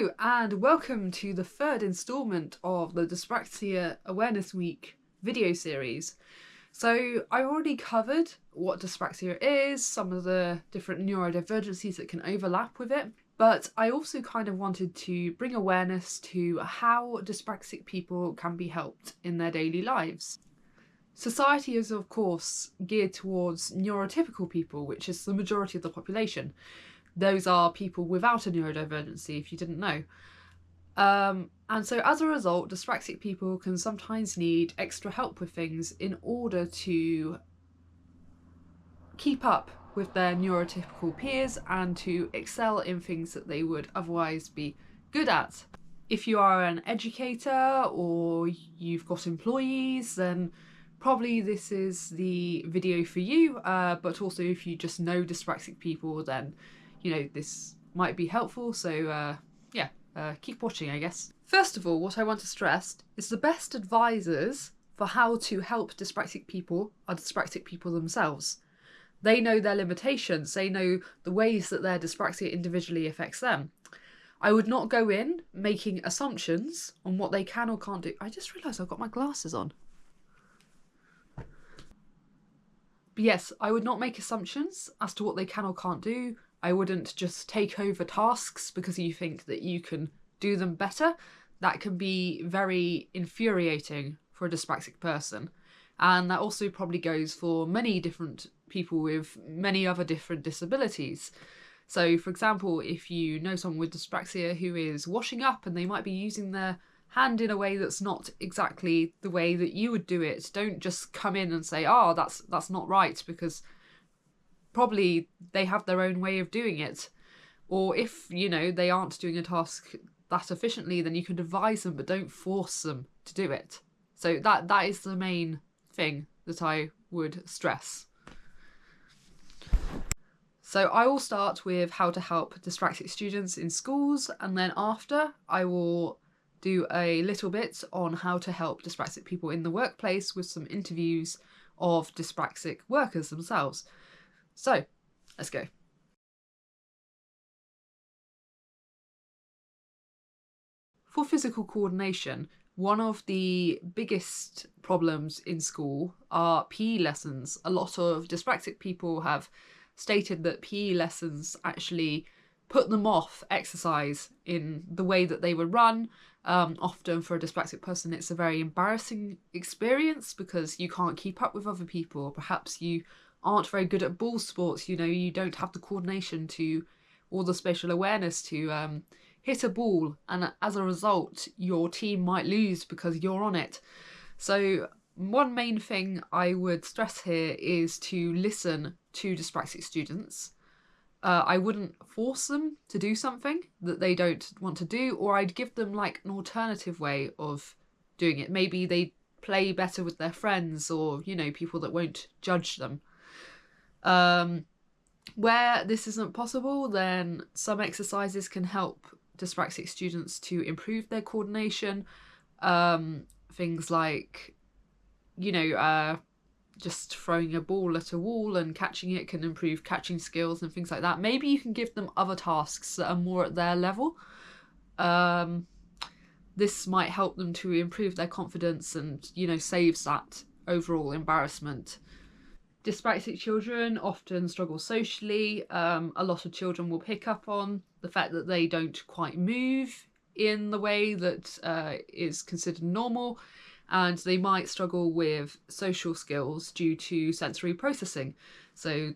Hello and welcome to the third instalment of the Dyspraxia Awareness Week video series. So I already covered what dyspraxia is, some of the different neurodivergencies that can overlap with it, but I also kind of wanted to bring awareness to how dyspraxic people can be helped in their daily lives. Society is of course geared towards neurotypical people, which is the majority of the population. Those are people without a neurodivergency, if you didn't know. And so as a result, dyspraxic people can sometimes need extra help with things in order to keep up with their neurotypical peers and to excel in things that they would otherwise be good at. If you are an educator or you've got employees, then probably this is the video for you, but also if you just know dyspraxic people, then this might be helpful, so keep watching, I guess. First of all, what I want to stress is the best advisors for how to help dyspraxic people are dyspraxic people themselves. They know their limitations, they know the ways that their dyspraxia individually affects them. I would not go in making assumptions on what they can or can't do. I just realised I've got my glasses on. But yes, I would not make assumptions as to what they can or can't do. I wouldn't just take over tasks because you think that you can do them better. That can be very infuriating for a dyspraxic person. And that also probably goes for many different people with many other different disabilities. So, for example, if you know someone with dyspraxia who is washing up and they might be using their hand in a way that's not exactly the way that you would do it, don't just come in and say, oh, that's not right, because probably they have their own way of doing it. Or if, they aren't doing a task that efficiently, then you can advise them, but don't force them to do it. So that is the main thing that I would stress. So I will start with how to help dyspraxic students in schools, and then after I will do a little bit on how to help dyspraxic people in the workplace with some interviews of dyspraxic workers themselves. So, let's go. For physical coordination, one of the biggest problems in school are PE lessons. A lot of dyspraxic people have stated that PE lessons actually put them off exercise in the way that they would run. Often for a dyspraxic person, it's a very embarrassing experience because you can't keep up with other people. Perhaps you aren't very good at ball sports, you don't have the coordination to, or the spatial awareness to hit a ball, and as a result your team might lose because you're on it. So one main thing I would stress here is to listen to dyspraxic students. I wouldn't force them to do something that they don't want to do, or I'd give them like an alternative way of doing it. Maybe they play better with their friends, or people that won't judge them. Where this isn't possible, then some exercises can help dyspraxic students to improve their coordination. Things like, just throwing a ball at a wall and catching it can improve catching skills and things like that. Maybe you can give them other tasks that are more at their level. This might help them to improve their confidence and, saves that overall embarrassment. Dyspraxic children often struggle socially. A lot of children will pick up on the fact that they don't quite move in the way that is considered normal, and they might struggle with social skills due to sensory processing. So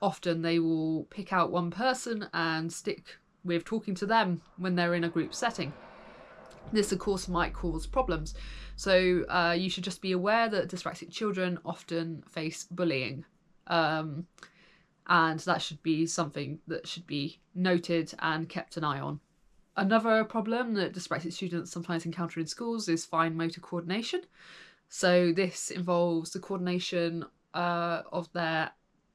often they will pick out one person and stick with talking to them when they're in a group setting. This, of course, might cause problems. So you should just be aware that dyspraxic children often face bullying. And that should be something that should be noted and kept an eye on. Another problem that dyspraxic students sometimes encounter in schools is fine motor coordination. So this involves the coordination of their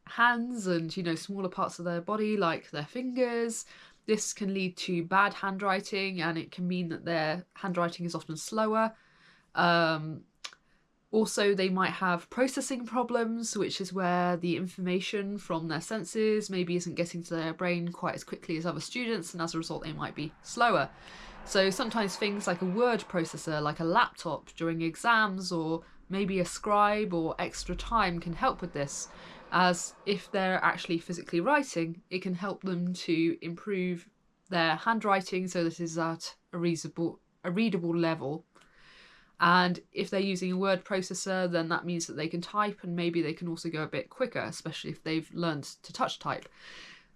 hands and, smaller parts of their body like their fingers. This can lead to bad handwriting, and it can mean that their handwriting is often slower. Also, they might have processing problems, which is where the information from their senses maybe isn't getting to their brain quite as quickly as other students, and as a result they might be slower. So sometimes things like a word processor, like a laptop during exams, or maybe a scribe or extra time can help with this, as if they're actually physically writing, it can help them to improve their handwriting so that it is at a readable level. And if they're using a word processor, then that means that they can type, and maybe they can also go a bit quicker, especially if they've learned to touch type.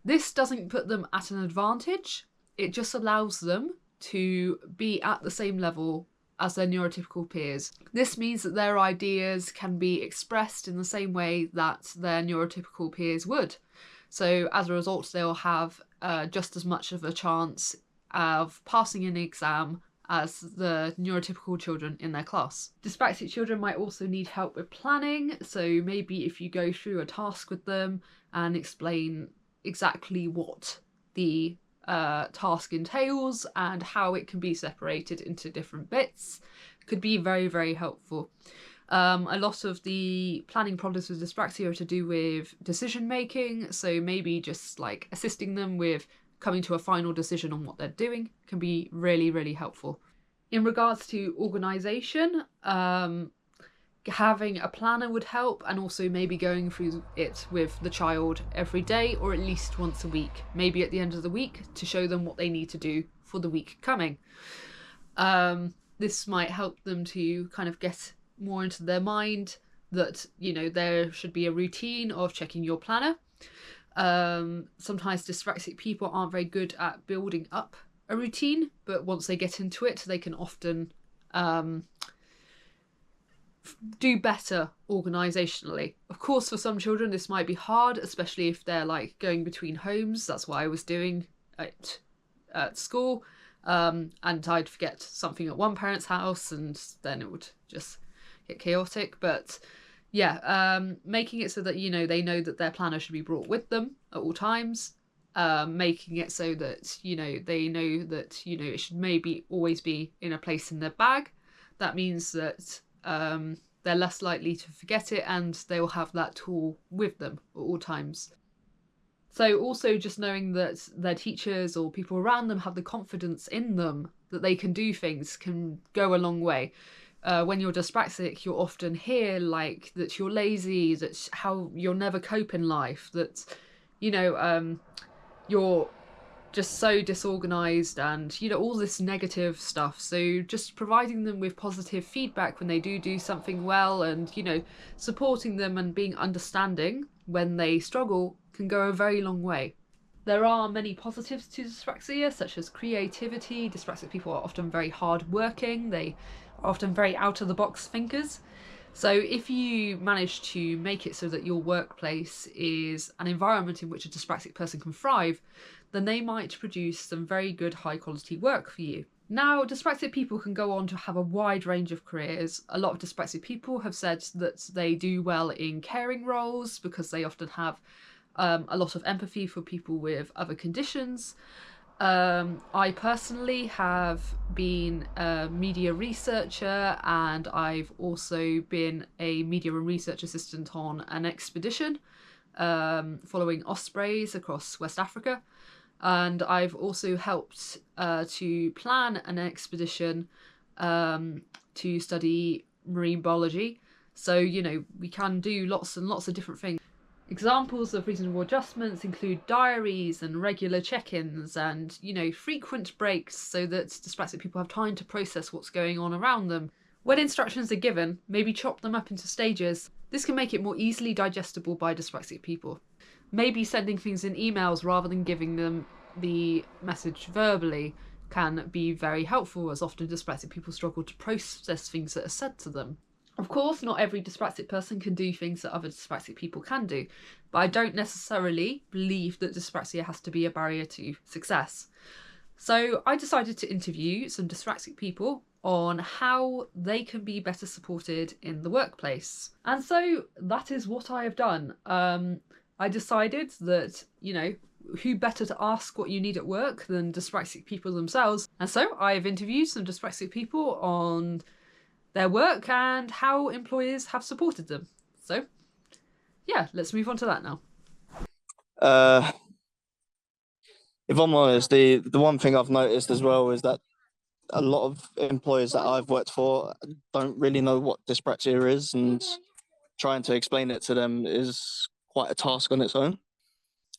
This doesn't put them at an advantage, it just allows them to be at the same level as their neurotypical peers. This means that their ideas can be expressed in the same way that their neurotypical peers would. So as a result, they'll have just as much of a chance of passing an exam as the neurotypical children in their class. Dyspraxic children might also need help with planning, so maybe if you go through a task with them and explain exactly what the task entails and how it can be separated into different bits, could be very, very helpful. A lot of the planning problems with dyspraxia are to do with decision making, so maybe just like assisting them with coming to a final decision on what they're doing can be really, really helpful. In regards to organisation, having a planner would help, and also maybe going through it with the child every day or at least once a week, maybe at the end of the week, to show them what they need to do for the week coming. This might help them to kind of get more into their mind that, you know, there should be a routine of checking your planner. Sometimes dyspraxic people aren't very good at building up a routine, but once they get into it, they can often do better organisationally. Of course, for some children this might be hard, especially if they're like going between homes. That's what I was doing at school, and I'd forget something at one parent's house and then it would just get chaotic. But yeah, making it so that, you know, they know that their planner should be brought with them at all times, making it so that, you know, they know that, you know, it should maybe always be in a place in their bag. That means that they're less likely to forget it, and they will have that tool with them at all times. So also just knowing that their teachers or people around them have the confidence in them that they can do things can go a long way. When you're dyspraxic, you'll often hear like that you're lazy, that how you'll never cope in life, that, you know, you're just so disorganized, and, you know, all this negative stuff. So just providing them with positive feedback when they do something well, and, you know, supporting them and being understanding when they struggle can go a very long way. There are many positives to dyspraxia, such as creativity. Dyspraxic people are often very hard-working. They are often very out-of-the-box thinkers. So if you manage to make it so that your workplace is an environment in which a dyspraxic person can thrive, then they might produce some very good high-quality work for you. Now, dyspraxic people can go on to have a wide range of careers. A lot of dyspraxic people have said that they do well in caring roles because they often have a lot of empathy for people with other conditions. I personally have been a media researcher, and I've also been a media and research assistant on an expedition following ospreys across West Africa. And I've also helped to plan an expedition to study marine biology. So, you know, we can do lots and lots of different things. Examples of reasonable adjustments include diaries and regular check-ins and, you know, frequent breaks so that dyspraxic people have time to process what's going on around them. When instructions are given, maybe chop them up into stages. This can make it more easily digestible by dyspraxic people. Maybe sending things in emails rather than giving them the message verbally can be very helpful, as often dyspraxic people struggle to process things that are said to them. Of course, not every dyspraxic person can do things that other dyspraxic people can do, but I don't necessarily believe that dyspraxia has to be a barrier to success. So I decided to interview some dyspraxic people on how they can be better supported in the workplace. And so that is what I have done. I decided that, you know, who better to ask what you need at work than dyspraxic people themselves. And so I've interviewed some dyspraxic people on their work and how employers have supported them. So, yeah, let's move on to that now. If I'm honest, the one thing I've noticed as well is that a lot of employers that I've worked for don't really know what dyspraxia is, and trying to explain it to them is quite a task on its own.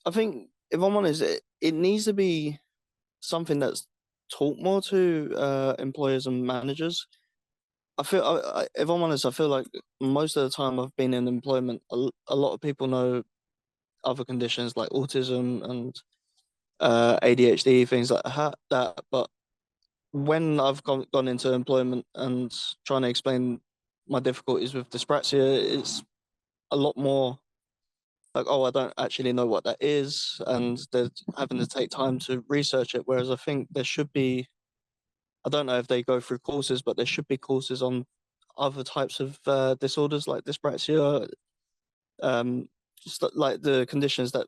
I think, if I'm honest, it needs to be something that's taught more to employers and managers. If I'm honest, I feel like most of the time I've been in employment, a lot of people know other conditions like autism and ADHD, things like that. But when I've gone into employment and trying to explain my difficulties with dyspraxia, it's a lot more like, oh, I don't actually know what that is, and they're having to take time to research it. Whereas I think there should be, I don't know if they go through courses, but there should be courses on other types of disorders like dyspraxia, um, just like the conditions that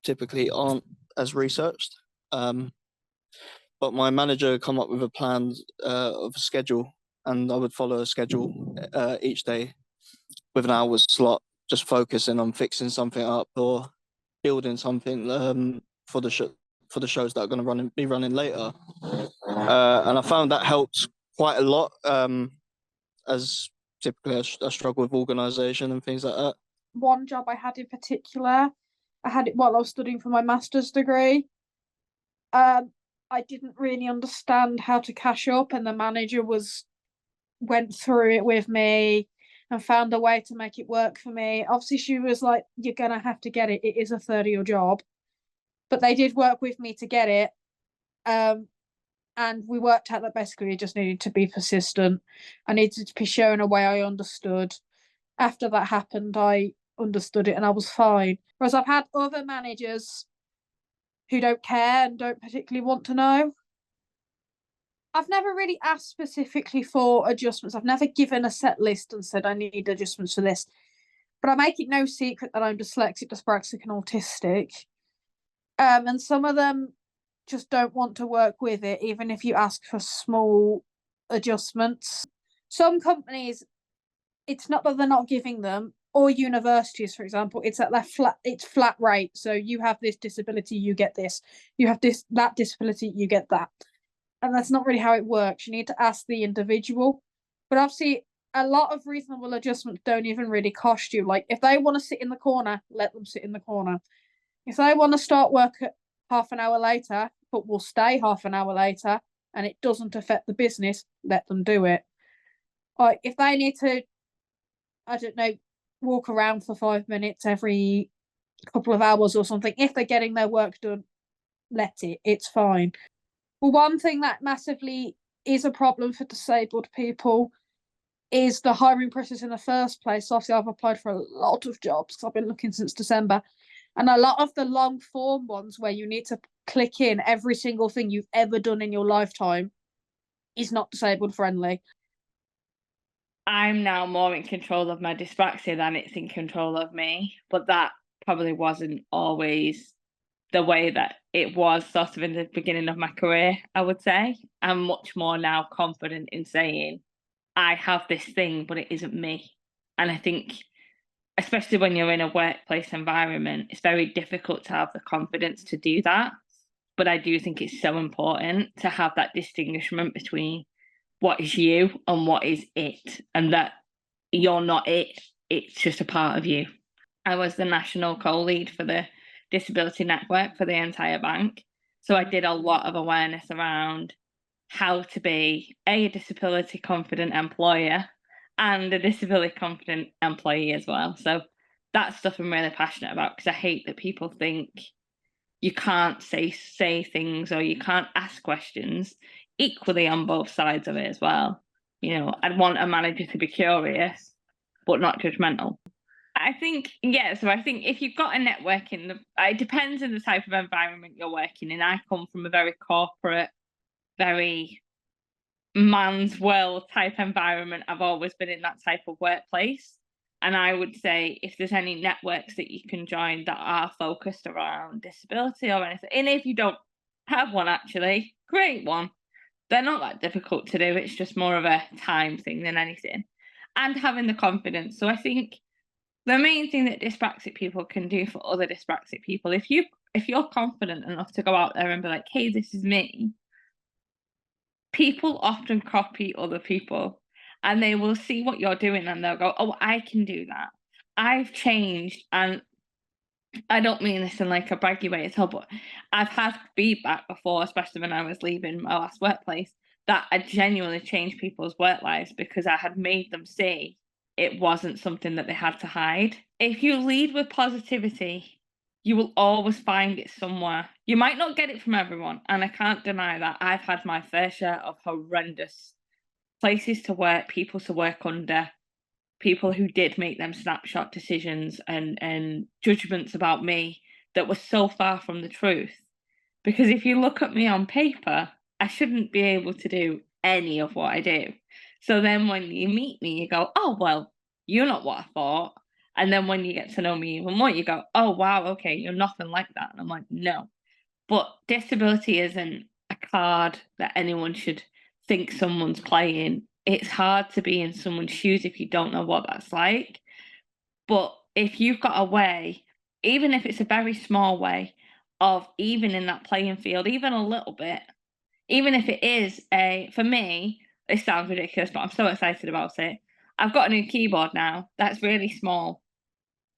typically aren't as researched. But my manager come up with a plan of a schedule, and I would follow a schedule each day with an hour's slot, just focusing on fixing something up or building something for the shows that are going to be running later. And I found that helped quite a lot, as typically I struggle with organisation and things like that. One job I had in particular, I had it while I was studying for my master's degree. I didn't really understand how to cash up, and the manager went through it with me and found a way to make it work for me. Obviously, she was like, "You're gonna have to get it. It is a third of your job," but they did work with me to get it. And we worked out that basically I just needed to be persistent. I needed to be shown a way I understood. After that happened, I understood it and I was fine. Whereas I've had other managers who don't care and don't particularly want to know. I've never really asked specifically for adjustments. I've never given a set list and said I need adjustments for this. But I make it no secret that I'm dyslexic, dyspraxic, and autistic. And some of them just don't want to work with it, even if you ask for small adjustments. Some companies, it's not that they're not giving them, or universities, for example, it's at it's flat rate. So you have this disability, you get this. You have that disability, you get that. And that's not really how it works. You need to ask the individual. But obviously, a lot of reasonable adjustments don't even really cost you. Like, if they want to sit in the corner, let them sit in the corner. If they want to start work at half an hour later, but will stay half an hour later, and it doesn't affect the business, let them do it. Like, if they need to, I don't know, walk around for 5 minutes every couple of hours or something, if they're getting their work done, let it. It's fine. Well, one thing that massively is a problem for disabled people is the hiring process in the first place. Obviously, I've applied for a lot of jobs because I've been looking since December. And a lot of the long form ones where you need to click in every single thing you've ever done in your lifetime is not disabled friendly. I'm now more in control of my dyspraxia than it's in control of me. But that probably wasn't always the way that it was sort of in the beginning of my career, I would say. I'm much more now confident in saying, I have this thing, but it isn't me. And I think, especially when you're in a workplace environment, it's very difficult to have the confidence to do that. But I do think it's so important to have that distinguishment between what is you and what is it, and that you're not it, it's just a part of you. I was the national co-lead for the disability network for the entire bank. So I did a lot of awareness around how to be a disability confident employer and a disability confident employee as well. So that's stuff I'm really passionate about, because I hate that people think you can't say things or you can't ask questions, equally on both sides of it as well. You know, I'd want a manager to be curious, but not judgmental. I think if you've got a network it depends on the type of environment you're working in. I come from a very corporate, very man's world type environment. I've always been in that type of workplace. And I would say if there's any networks that you can join that are focused around disability or anything, and if you don't have one actually, great one. They're not that difficult to do. It's just more of a time thing than anything. And having the confidence. So I think the main thing that dyspraxic people can do for other dyspraxic people, if you're confident enough to go out there and be like, hey, this is me, people often copy other people and they will see what you're doing and they'll go, oh, I can do that. I've changed. And I don't mean this in like a braggy way at all, but I've had feedback before, especially when I was leaving my last workplace, that I genuinely changed people's work lives because I had made them see it wasn't something that they had to hide. If you lead with positivity, you will always find it somewhere. You might not get it from everyone, and I can't deny that. I've had my fair share of horrendous places to work, people to work under, people who did make them snapshot decisions and judgments about me that were so far from the truth. Because if you look at me on paper, I shouldn't be able to do any of what I do. So then when you meet me, you go, oh, well, you're not what I thought. And then when you get to know me even more, you go, oh, wow, okay, you're nothing like that. And I'm like, no. But disability isn't a card that anyone should think someone's playing. It's hard to be in someone's shoes if you don't know what that's like. But if you've got a way, even if it's a very small way, of even in that playing field, even a little bit, even if it is for me, this sounds ridiculous, but I'm so excited about it. I've got a new keyboard now that's really small.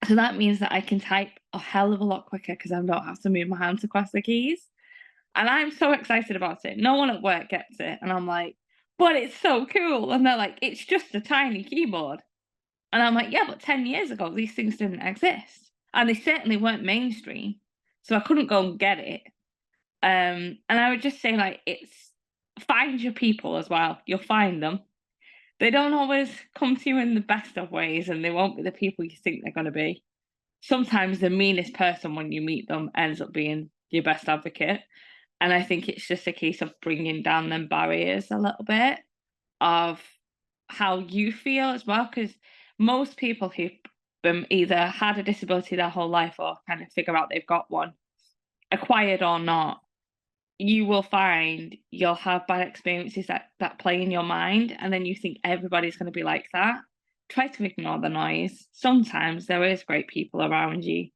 So that means that I can type a hell of a lot quicker because I don't have to move my hands across the keys. And I'm so excited about it. No one at work gets it. And I'm like, but it's so cool. And they're like, it's just a tiny keyboard. And I'm like, yeah, but 10 years ago, these things didn't exist. And they certainly weren't mainstream. So I couldn't go and get it. And I would just say, like, find your people as well. You'll find them. They don't always come to you in the best of ways, and they won't be the people you think they're going to be. Sometimes the meanest person when you meet them ends up being your best advocate. And I think it's just a case of bringing down them barriers a little bit of how you feel as well. Because most people who've either had a disability their whole life or kind of figure out they've got one, acquired or not, you will find you'll have bad experiences that play in your mind, and then you think everybody's going to be like that. Try to ignore the noise. Sometimes there is great people around you.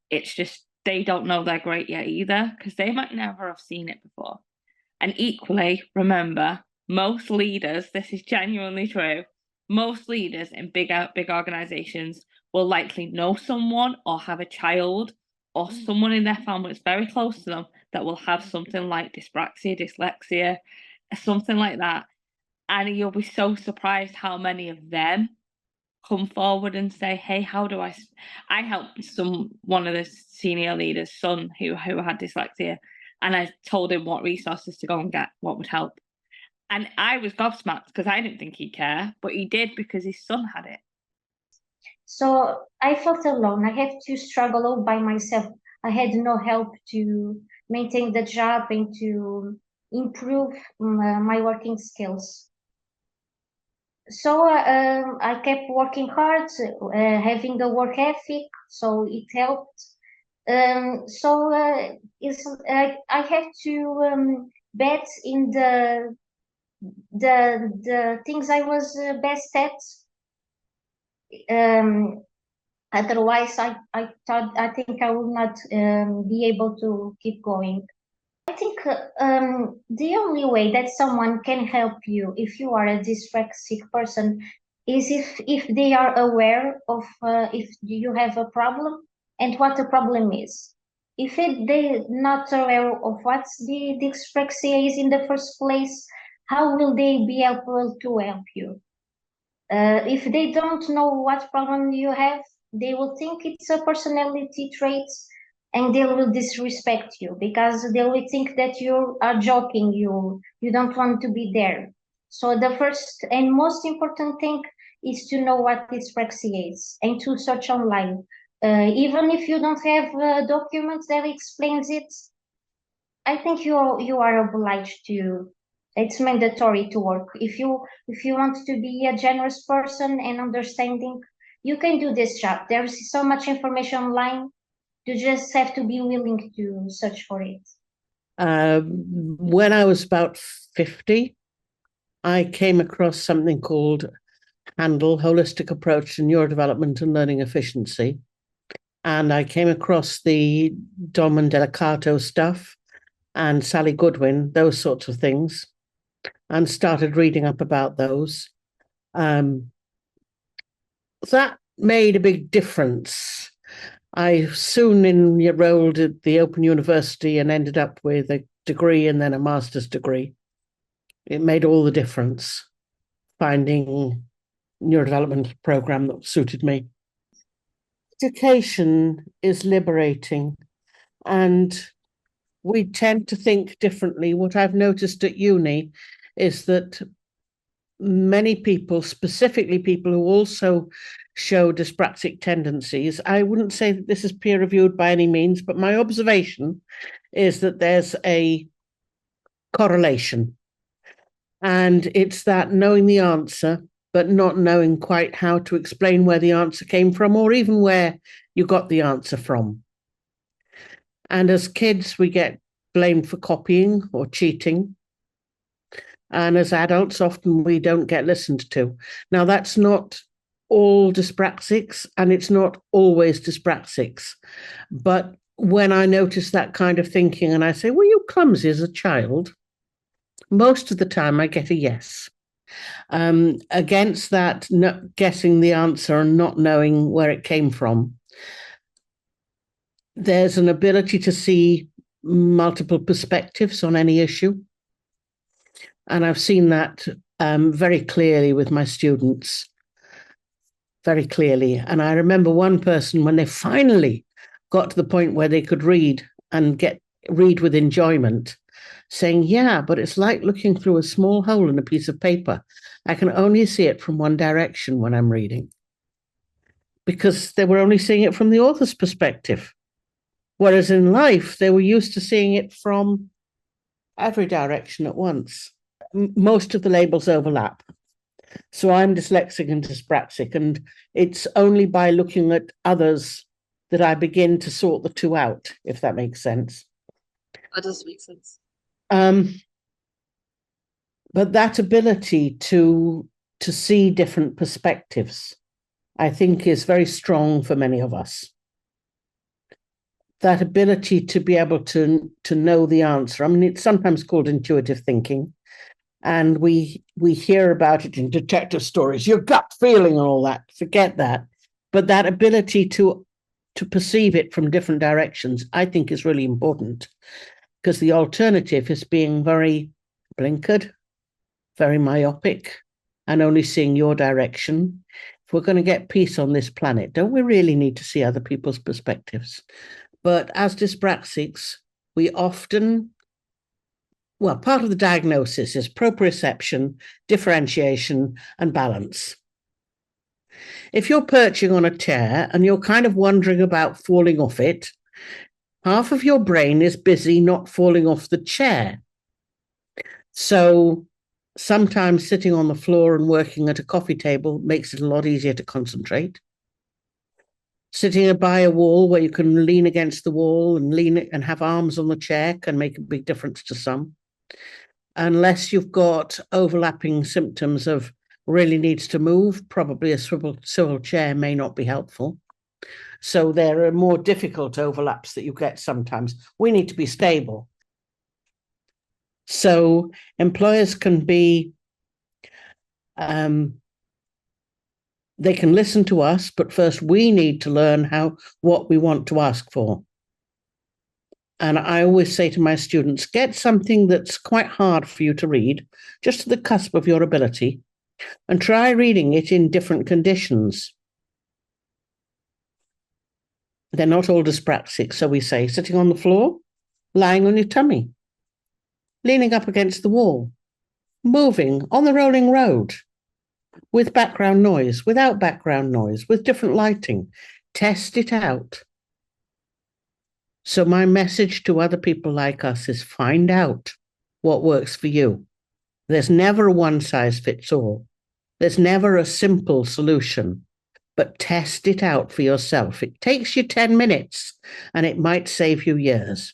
It's just they don't know they're great yet either, because they might never have seen it before. And equally, remember, most leaders, this is genuinely true, most leaders in big organizations will likely know someone or have a child or someone in their family that's very close to them that will have something like dyspraxia, dyslexia, something like that. And you'll be so surprised how many of them come forward and say, hey, how do I helped one of the senior leaders' son who had dyslexia, and I told him what resources to go and get, what would help. And I was gobsmacked because I didn't think he'd care, but he did because his son had it. So I felt alone. I had to struggle all by myself. I had no help to maintain the job and to improve my working skills. So I kept working hard, having a work ethic, so it helped. I have to bet in the things I was best at. Otherwise, I think I would not be able to keep going. I think the only way that someone can help you if you are a dyspraxic person is if they are aware of if you have a problem and what the problem is. If they're not aware of what the dyspraxia is in the first place, how will they be able to help you? If they don't know what problem you have, they will think it's a personality trait and they will disrespect you because they will think that you are joking, you don't want to be there. So the first and most important thing is to know what dyspraxia is and to search online. Even if you don't have a document that explains it, I think you are obliged to. It's mandatory to work. If you want to be a generous person and understanding, you can do this job. There's so much information online. You just have to be willing to search for it. When I was about 50, I came across something called HANDLE, Holistic Approach to Neurodevelopment and Learning Efficiency. And I came across the Don Delicato stuff and Sally Goodwin, those sorts of things, and started reading up about those. That made a big difference. I soon enrolled at the Open University and ended up with a degree and then a master's degree. It made all the difference, finding neurodevelopment program that suited me. Education is liberating, and we tend to think differently. What I've noticed at uni is that many people, specifically people who also show dyspraxic tendencies, I wouldn't say that this is peer-reviewed by any means, but my observation is that there's a correlation. And it's that knowing the answer, but not knowing quite how to explain where the answer came from, or even where you got the answer from. And as kids, we get blamed for copying or cheating. And as adults, often we don't get listened to. Now, that's not all dyspraxics, and it's not always dyspraxics. But when I notice that kind of thinking and I say, were you clumsy as a child? Most of the time I get a yes. Against that, not guessing the answer and not knowing where it came from, there's an ability to see multiple perspectives on any issue. And I've seen that very clearly with my students, very clearly. And I remember one person, when they finally got to the point where they could read and read with enjoyment, saying, yeah, but it's like looking through a small hole in a piece of paper. I can only see it from one direction when I'm reading, because they were only seeing it from the author's perspective. Whereas in life, they were used to seeing it from every direction at once. Most of the labels overlap. So I'm dyslexic and dyspraxic, and it's only by looking at others that I begin to sort the two out, if that makes sense. That does make sense. But that ability to see different perspectives, I think, is very strong for many of us. That ability to be able to know the answer. I mean, it's sometimes called intuitive thinking, and we hear about it in detective stories, your gut feeling and all that. Forget that. But that ability to perceive it from different directions, I think, is really important, because the alternative is being very blinkered, very myopic, and only seeing your direction. If we're going to get peace on this planet, don't we really need to see other people's perspectives? But as dyspraxics, we often, well, part of the diagnosis is proprioception, differentiation, and balance. If you're perching on a chair and you're kind of wondering about falling off it, half of your brain is busy not falling off the chair. So sometimes sitting on the floor and working at a coffee table makes it a lot easier to concentrate. Sitting by a wall where you can lean against the wall and lean and have arms on the chair can make a big difference to some. Unless you've got overlapping symptoms of really needs to move, probably a swivel chair may not be helpful. So there are more difficult overlaps that you get sometimes. We need to be stable. So employers can be, they can listen to us, but first we need to learn what we want to ask for. And I always say to my students, get something that's quite hard for you to read, just to the cusp of your ability, and try reading it in different conditions. They're not all dyspraxic, so we say sitting on the floor, lying on your tummy, leaning up against the wall, moving on the rolling road, with background noise, without background noise, with different lighting. Test it out. So my message to other people like us is find out what works for you. There's never a one size fits all. There's never a simple solution, but test it out for yourself. It takes you 10 minutes and it might save you years.